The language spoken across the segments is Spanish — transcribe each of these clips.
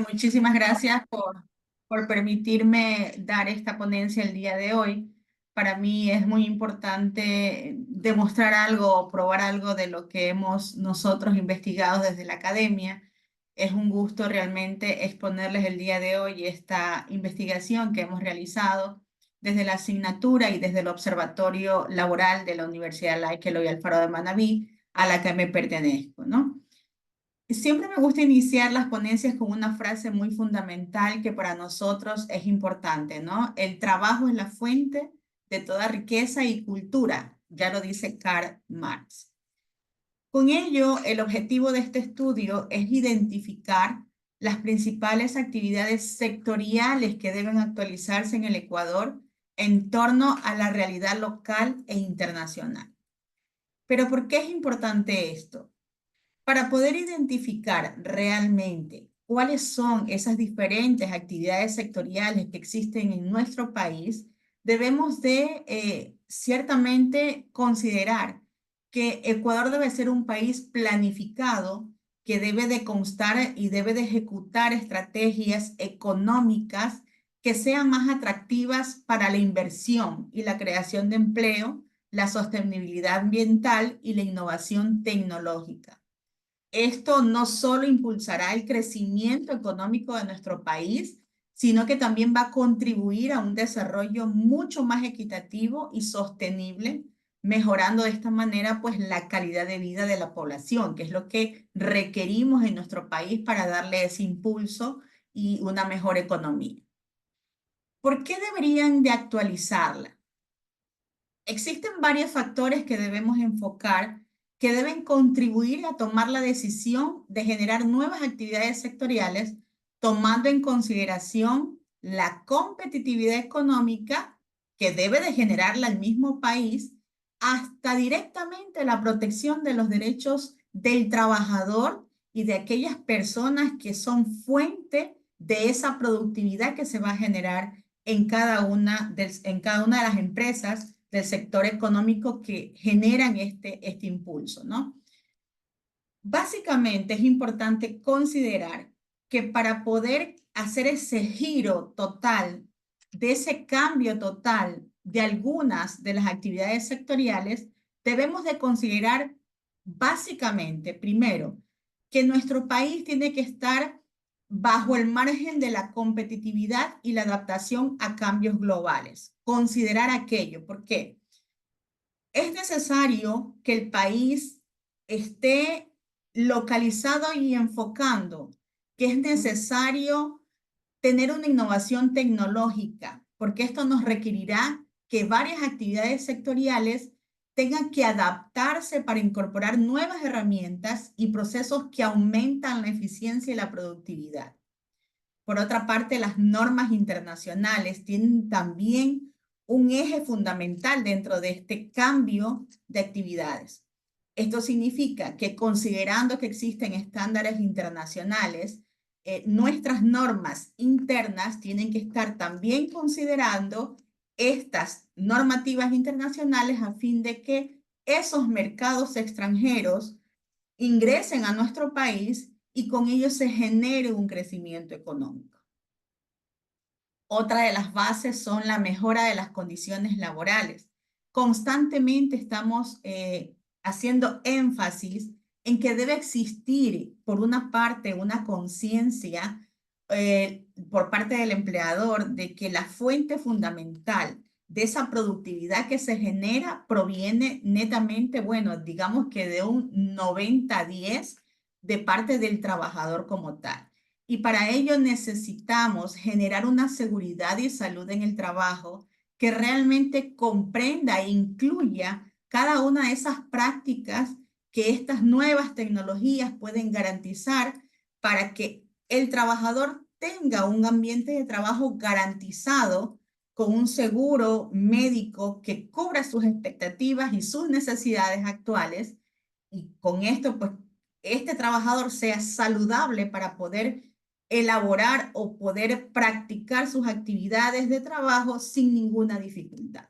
Muchísimas gracias por permitirme dar esta ponencia el día de hoy. Para mí es muy importante demostrar algo o probar algo de lo que hemos nosotros investigado desde la academia. Es un gusto realmente exponerles el día de hoy esta investigación que hemos realizado desde la asignatura y desde el Observatorio Laboral de la Universidad Laica Eloy Alfaro de Manabí, a la que me pertenezco, ¿no? Siempre me gusta iniciar las ponencias con una frase muy fundamental que para nosotros es importante, ¿no? El trabajo es la fuente de toda riqueza y cultura, ya lo dice Karl Marx. Con ello, el objetivo de este estudio es identificar las principales actividades sectoriales que deben actualizarse en el Ecuador en torno a la realidad local e internacional. Pero ¿por qué es importante esto? Para poder identificar realmente cuáles son esas diferentes actividades sectoriales que existen en nuestro país, debemos de ciertamente considerar que Ecuador debe ser un país planificado que debe de constar y debe de ejecutar estrategias económicas que sean más atractivas para la inversión y la creación de empleo, la sostenibilidad ambiental y la innovación tecnológica. Esto no solo impulsará el crecimiento económico de nuestro país, sino que también va a contribuir a un desarrollo mucho más equitativo y sostenible, mejorando de esta manera pues la calidad de vida de la población, que es lo que requerimos en nuestro país para darle ese impulso y una mejor economía. ¿Por qué deberían de actualizarla? Existen varios factores que debemos enfocar que deben contribuir a tomar la decisión de generar nuevas actividades sectoriales, tomando en consideración la competitividad económica que debe de generarla el mismo país, hasta directamente la protección de los derechos del trabajador y de aquellas personas que son fuente de esa productividad que se va a generar en cada una de las empresas del sector económico que generan este impulso, ¿no? Básicamente es importante considerar que para poder hacer ese giro total, de ese cambio total de algunas de las actividades sectoriales, debemos de considerar básicamente, primero, que nuestro país tiene que estar bajo el margen de la competitividad y la adaptación a cambios globales. Considerar aquello, ¿por qué? Es necesario que el país esté localizado y enfocando que es necesario tener una innovación tecnológica, porque esto nos requerirá que varias actividades sectoriales tengan que adaptarse para incorporar nuevas herramientas y procesos que aumentan la eficiencia y la productividad. Por otra parte, las normas internacionales tienen también un eje fundamental dentro de este cambio de actividades. Esto significa que considerando que existen estándares internacionales, nuestras normas internas tienen que estar también considerando estas normativas internacionales a fin de que esos mercados extranjeros ingresen a nuestro país y con ello se genere un crecimiento económico. Otra de las bases son la mejora de las condiciones laborales. Constantemente estamos haciendo énfasis en que debe existir, por una parte, una conciencia por parte del empleador de que la fuente fundamental de esa productividad que se genera proviene netamente, bueno, digamos que de un 90-10 de parte del trabajador como tal. Y para ello necesitamos generar una seguridad y salud en el trabajo que realmente comprenda e incluya cada una de esas prácticas que estas nuevas tecnologías pueden garantizar para que el trabajador tenga un ambiente de trabajo garantizado con un seguro médico que cubra sus expectativas y sus necesidades actuales. Y con esto, pues, este trabajador sea saludable para poder elaborar o poder practicar sus actividades de trabajo sin ninguna dificultad.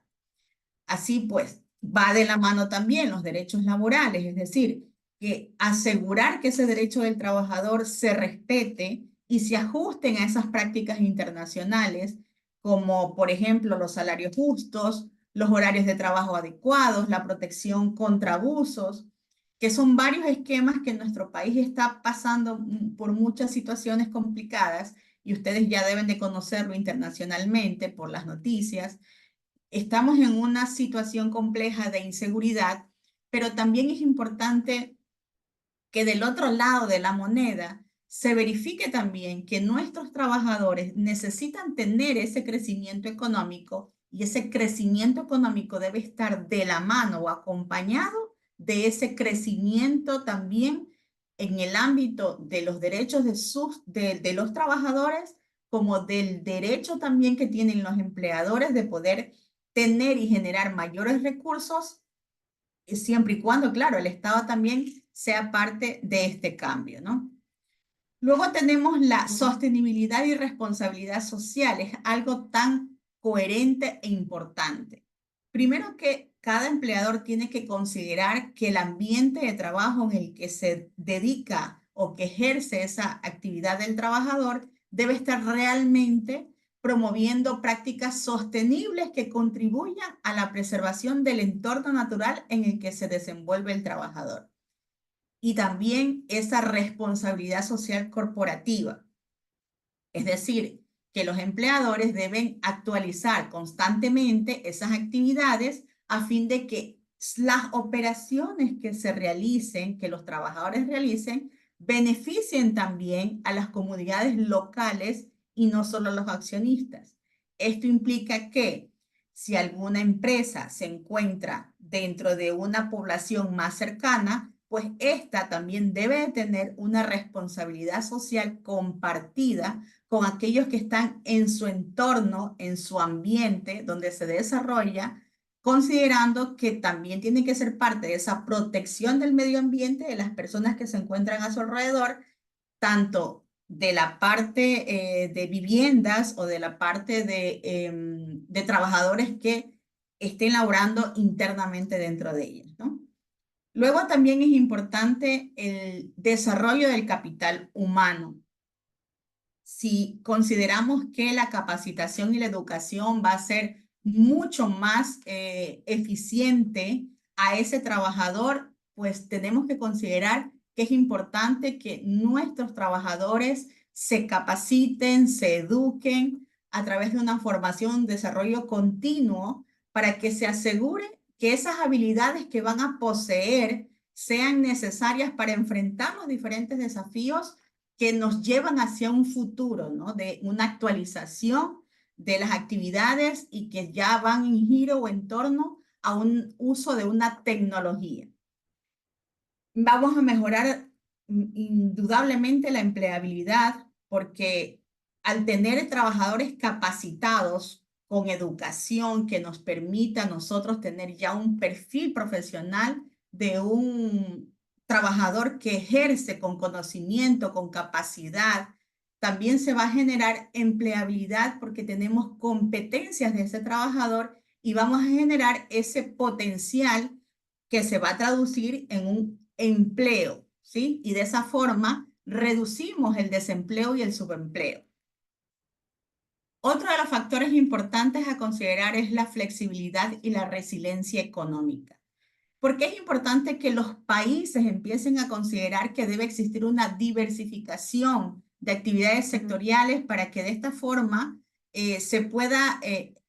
Así pues, va de la mano también los derechos laborales, es decir, que asegurar que ese derecho del trabajador se respete y se ajusten a esas prácticas internacionales, como por ejemplo los salarios justos, los horarios de trabajo adecuados, la protección contra abusos, que son varios esquemas que nuestro país está pasando por muchas situaciones complicadas y ustedes ya deben de conocerlo internacionalmente por las noticias. Estamos en una situación compleja de inseguridad, pero también es importante que del otro lado de la moneda se verifique también que nuestros trabajadores necesitan tener ese crecimiento económico y ese crecimiento económico debe estar de la mano o acompañado de ese crecimiento también en el ámbito de los derechos de los trabajadores, como del derecho también que tienen los empleadores de poder tener y generar mayores recursos siempre y cuando, claro, el Estado también sea parte de este cambio, ¿no? Luego tenemos la sostenibilidad y responsabilidad social, es algo tan coherente e importante. Primero que cada empleador tiene que considerar que el ambiente de trabajo en el que se dedica o que ejerce esa actividad del trabajador debe estar realmente promoviendo prácticas sostenibles que contribuyan a la preservación del entorno natural en el que se desenvuelve el trabajador y también esa responsabilidad social corporativa. Es decir, que los empleadores deben actualizar constantemente esas actividades a fin de que las operaciones que se realicen, que los trabajadores realicen, beneficien también a las comunidades locales y no solo a los accionistas. Esto implica que si alguna empresa se encuentra dentro de una población más cercana, pues esta también debe de tener una responsabilidad social compartida con aquellos que están en su entorno, en su ambiente donde se desarrolla, considerando que también tiene que ser parte de esa protección del medio ambiente de las personas que se encuentran a su alrededor, tanto de la parte de viviendas o de la parte de trabajadores que estén laborando internamente dentro de ellas, ¿no? Luego también es importante el desarrollo del capital humano. Si consideramos que la capacitación y la educación va a ser mucho más eficiente a ese trabajador, pues tenemos que considerar que es importante que nuestros trabajadores se capaciten, se eduquen a través de una formación, un desarrollo continuo para que se asegure que esas habilidades que van a poseer sean necesarias para enfrentar los diferentes desafíos que nos llevan hacia un futuro, ¿no? De una actualización de las actividades y que ya van en giro o en torno a un uso de una tecnología. Vamos a mejorar indudablemente la empleabilidad porque al tener trabajadores capacitados con educación que nos permita a nosotros tener ya un perfil profesional de un trabajador que ejerce con conocimiento, con capacidad, también se va a generar empleabilidad porque tenemos competencias de ese trabajador y vamos a generar ese potencial que se va a traducir en un empleo, ¿sí? Y de esa forma reducimos el desempleo y el subempleo. Otro de los factores importantes a considerar es la flexibilidad y la resiliencia económica. Porque es importante que los países empiecen a considerar que debe existir una diversificación de actividades sectoriales para que de esta forma se pueda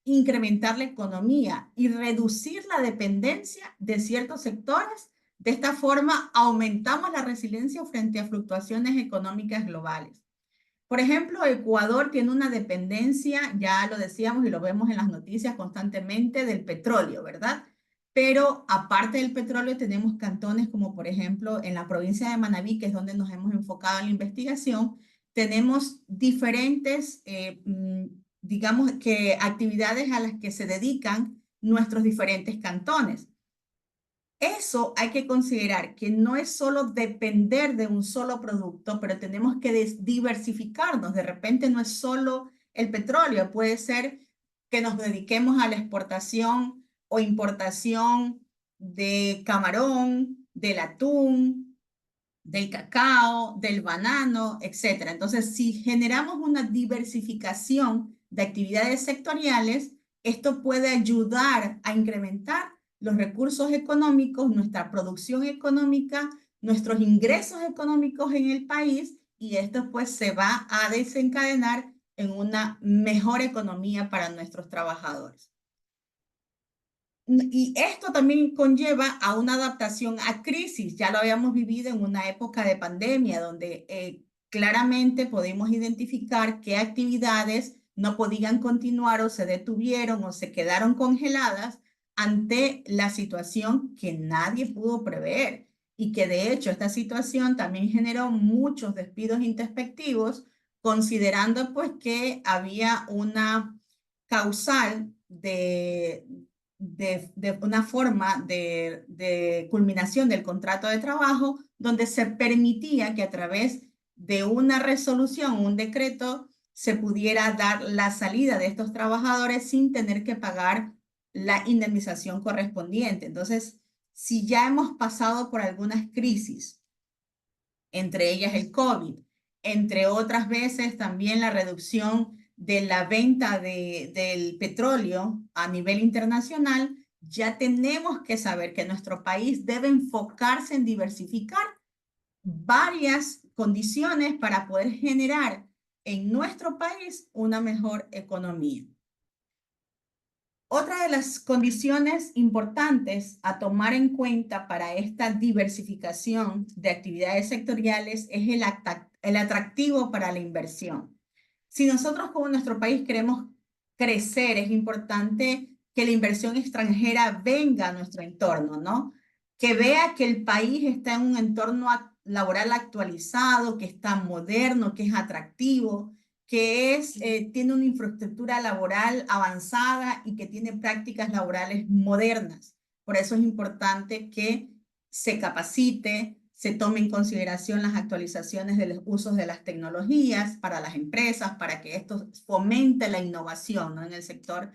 incrementar la economía y reducir la dependencia de ciertos sectores. De esta forma aumentamos la resiliencia frente a fluctuaciones económicas globales. Por ejemplo, Ecuador tiene una dependencia, ya lo decíamos y lo vemos en las noticias constantemente, del petróleo, ¿verdad? Pero aparte del petróleo tenemos cantones como por ejemplo en la provincia de Manabí, que es donde nos hemos enfocado en la investigación, tenemos diferentes, digamos que actividades a las que se dedican nuestros diferentes cantones. Eso hay que considerar que no es solo depender de un solo producto, pero tenemos que diversificarnos. De repente no es solo el petróleo, puede ser que nos dediquemos a la exportación o importación de camarón, del atún, del cacao, del banano, etcétera. Entonces, si generamos una diversificación de actividades sectoriales, esto puede ayudar a incrementar los recursos económicos, nuestra producción económica, nuestros ingresos económicos en el país, y esto pues se va a desencadenar en una mejor economía para nuestros trabajadores. Y esto también conlleva a una adaptación a crisis. Ya lo habíamos vivido en una época de pandemia, donde claramente podemos identificar qué actividades no podían continuar o se detuvieron o se quedaron congeladas ante la situación que nadie pudo prever. Y que de hecho esta situación también generó muchos despidos introspectivos, considerando pues que había una causal de una forma de culminación del contrato de trabajo donde se permitía que a través de una resolución, un decreto, se pudiera dar la salida de estos trabajadores sin tener que pagar la indemnización correspondiente. Entonces, si ya hemos pasado por algunas crisis, entre ellas el COVID, entre otras veces también la reducción de la venta del petróleo a nivel internacional, ya tenemos que saber que nuestro país debe enfocarse en diversificar varias condiciones para poder generar en nuestro país una mejor economía. Otra de las condiciones importantes a tomar en cuenta para esta diversificación de actividades sectoriales es el atractivo para la inversión. Si nosotros como nuestro país queremos crecer, es importante que la inversión extranjera venga a nuestro entorno, ¿no? Que vea que el país está en un entorno laboral actualizado, que está moderno, que es atractivo, que tiene una infraestructura laboral avanzada y que tiene prácticas laborales modernas. Por eso es importante que se capacite, se tome en consideración las actualizaciones de los usos de las tecnologías para las empresas, para que esto fomente la innovación, ¿no?, en el sector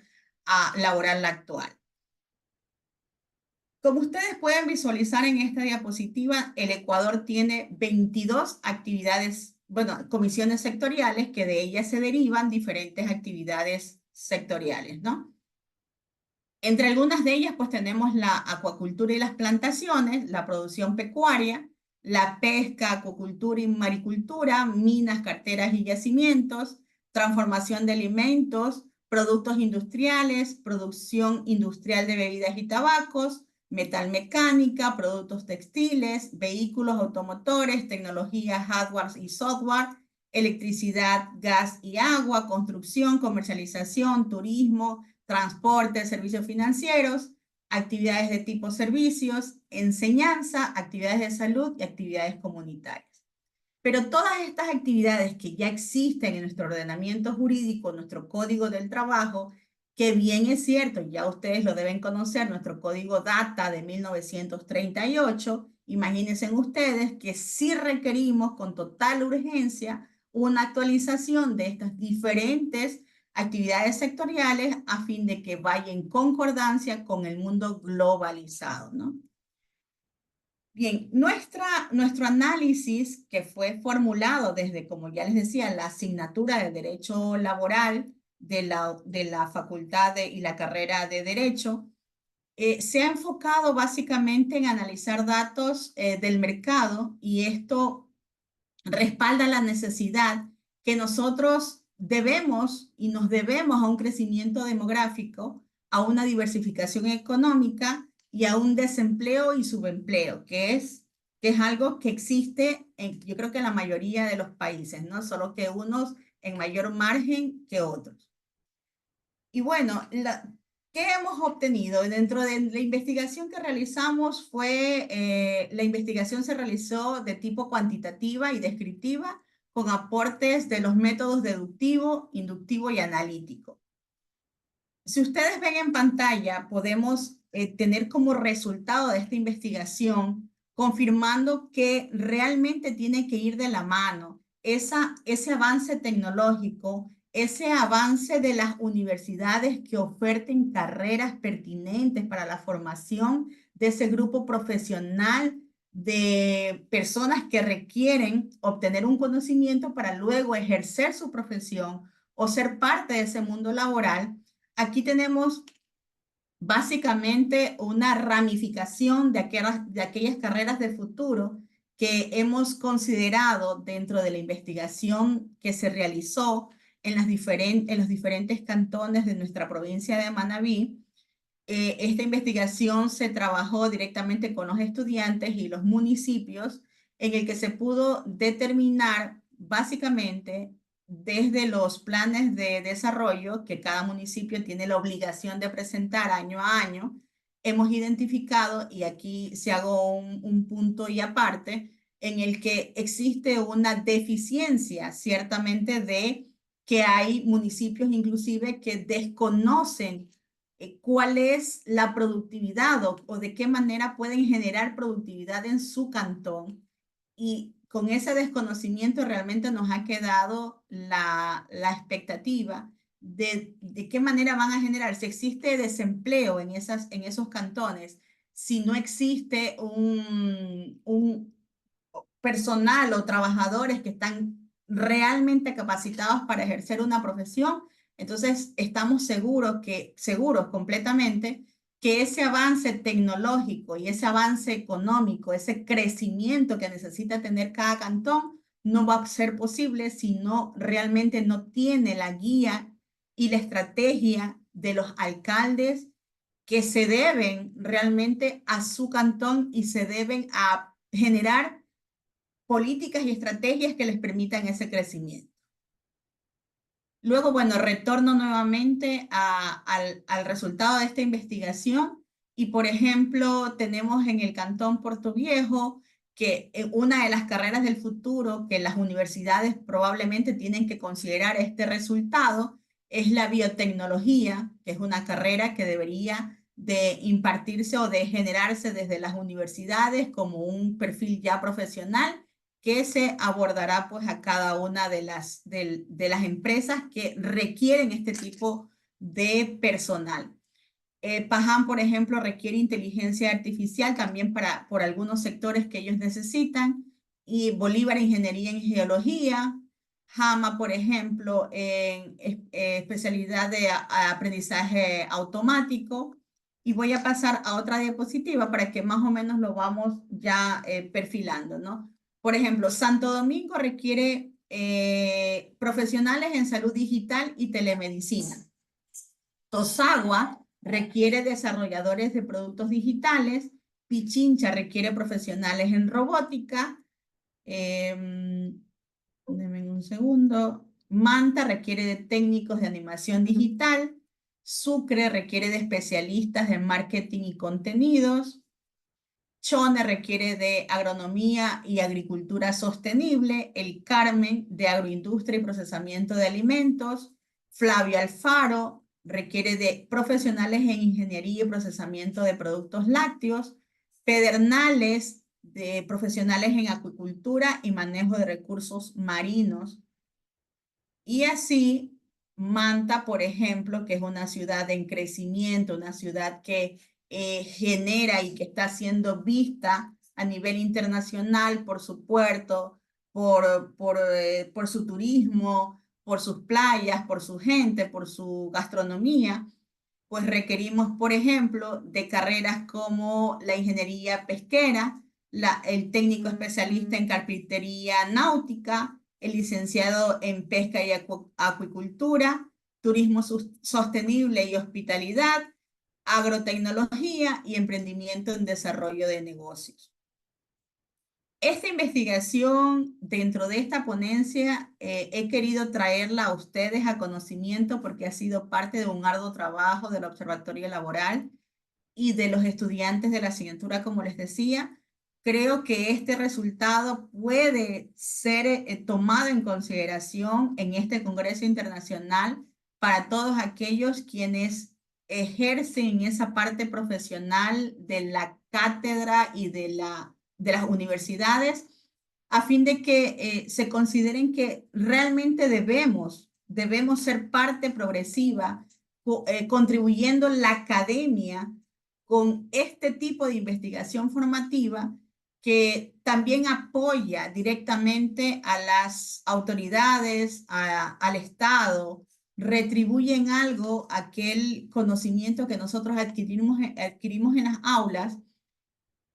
laboral actual. Como ustedes pueden visualizar en esta diapositiva, el Ecuador tiene 22 actividades, bueno, comisiones sectoriales, que de ellas se derivan diferentes actividades sectoriales, ¿no? Entre algunas de ellas, pues tenemos la acuacultura y las plantaciones, la producción pecuaria, la pesca, acuacultura y maricultura, minas, carteras y yacimientos, transformación de alimentos, productos industriales, producción industrial de bebidas y tabacos, metalmecánica, productos textiles, vehículos automotores, tecnología, hardware y software, electricidad, gas y agua, construcción, comercialización, turismo, transporte, servicios financieros, actividades de tipo servicios, enseñanza, actividades de salud y actividades comunitarias. Pero todas estas actividades que ya existen en nuestro ordenamiento jurídico, nuestro Código del Trabajo, que bien es cierto, ya ustedes lo deben conocer, nuestro código data de 1938, imagínense ustedes que sí requerimos con total urgencia una actualización de estas diferentes actividades sectoriales a fin de que vaya en concordancia con el mundo globalizado, ¿no? Bien, nuestro análisis, que fue formulado desde, como ya les decía, la asignatura de Derecho Laboral de la Facultad y la carrera de Derecho, se ha enfocado básicamente en analizar datos del mercado, y esto respalda la necesidad que nosotros debemos y nos debemos a un crecimiento demográfico, a una diversificación económica y a un desempleo y subempleo, que es algo que existe yo creo que en la mayoría de los países, ¿no? Solo que unos en mayor margen que otros. Y bueno, ¿qué hemos obtenido? Dentro de la investigación que realizamos la investigación se realizó de tipo cuantitativa y descriptiva, con aportes de los métodos deductivo, inductivo y analítico. Si ustedes ven en pantalla, podemos tener como resultado de esta investigación, confirmando que realmente tiene que ir de la mano ese avance tecnológico, ese avance de las universidades que oferten carreras pertinentes para la formación de ese grupo profesional de personas que requieren obtener un conocimiento para luego ejercer su profesión o ser parte de ese mundo laboral. Aquí tenemos básicamente una ramificación de aquellas carreras de futuro que hemos considerado dentro de la investigación que se realizó en los diferentes cantones de nuestra provincia de Manabí. Esta investigación se trabajó directamente con los estudiantes y los municipios, en el que se pudo determinar básicamente desde los planes de desarrollo que cada municipio tiene la obligación de presentar año a año. Hemos identificado, y aquí se hago un punto y aparte, en el que existe una deficiencia ciertamente de que hay municipios inclusive que desconocen cuál es la productividad o de qué manera pueden generar productividad en su cantón. Y con ese desconocimiento realmente nos ha quedado la expectativa de qué manera van a generar. Si existe desempleo en esos cantones, si no existe un personal o trabajadores que están realmente capacitados para ejercer una profesión, entonces estamos seguros completamente que ese avance tecnológico y ese avance económico, ese crecimiento que necesita tener cada cantón, no va a ser posible si no realmente no tiene la guía y la estrategia de los alcaldes que se deben realmente a su cantón y se deben a generar políticas y estrategias que les permitan ese crecimiento. Luego, bueno, retorno nuevamente al resultado de esta investigación y, por ejemplo, tenemos en el Cantón Puerto Viejo que una de las carreras del futuro que las universidades probablemente tienen que considerar este resultado es la biotecnología, que es una carrera que debería de impartirse o de generarse desde las universidades como un perfil ya profesional que se abordará pues a cada una de las empresas que requieren este tipo de personal. Paján, por ejemplo, requiere inteligencia artificial también por algunos sectores que ellos necesitan, y Bolívar Ingeniería en Geología, Jama, por ejemplo, en especialidad de aprendizaje automático. Y voy a pasar a otra diapositiva para que más o menos lo vamos ya perfilando, ¿no? Por ejemplo, Santo Domingo requiere profesionales en salud digital y telemedicina. Tosagua requiere desarrolladores de productos digitales. Pichincha requiere profesionales en robótica. Denme un segundo. Manta requiere de técnicos de animación digital. Sucre requiere de especialistas en marketing y contenidos. Chone requiere de agronomía y agricultura sostenible. El Carmen de agroindustria y procesamiento de alimentos. Flavio Alfaro requiere de profesionales en ingeniería y procesamiento de productos lácteos. Pedernales de profesionales en acuicultura y manejo de recursos marinos. Y así, Manta, por ejemplo, que es una ciudad en crecimiento, una ciudad que genera y que está siendo vista a nivel internacional por su puerto, por su turismo, por sus playas, por su gente, por su gastronomía, pues requerimos, por ejemplo, de carreras como la ingeniería pesquera, el técnico especialista en carpintería náutica, el licenciado en pesca y acuicultura, turismo sostenible y hospitalidad, agrotecnología y emprendimiento en desarrollo de negocios. Esta investigación, dentro de esta ponencia, he querido traerla a ustedes a conocimiento porque ha sido parte de un arduo trabajo del Observatorio Laboral y de los estudiantes de la asignatura, como les decía. Creo que este resultado puede ser tomado en consideración en este Congreso Internacional para todos aquellos quienes ejercen esa parte profesional de la cátedra y de las universidades, a fin de que se consideren que realmente debemos ser parte progresiva, contribuyendo la academia con este tipo de investigación formativa que también apoya directamente a las autoridades, al Estado, retribuyen algo aquel conocimiento que nosotros adquirimos en las aulas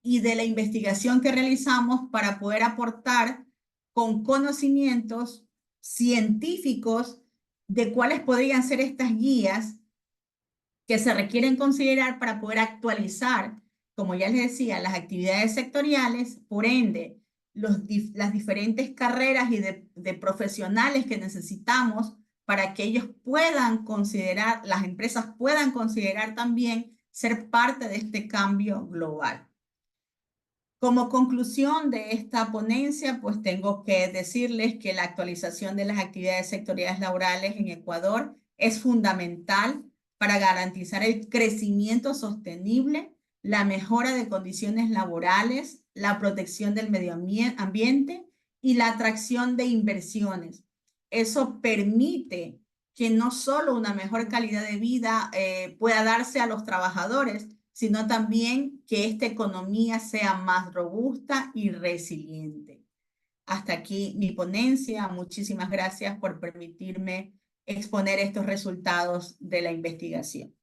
y de la investigación que realizamos para poder aportar con conocimientos científicos de cuáles podrían ser estas guías que se requieren considerar para poder actualizar, como ya les decía, las actividades sectoriales, por ende, las diferentes carreras y de profesionales que necesitamos para que ellos puedan considerar, las empresas puedan considerar también ser parte de este cambio global. Como conclusión de esta ponencia, pues tengo que decirles que la actualización de las actividades sectoriales laborales en Ecuador es fundamental para garantizar el crecimiento sostenible, la mejora de condiciones laborales, la protección del medio ambiente y la atracción de inversiones. Eso permite que no solo una mejor calidad de vida pueda darse a los trabajadores, sino también que esta economía sea más robusta y resiliente. Hasta aquí mi ponencia. Muchísimas gracias por permitirme exponer estos resultados de la investigación.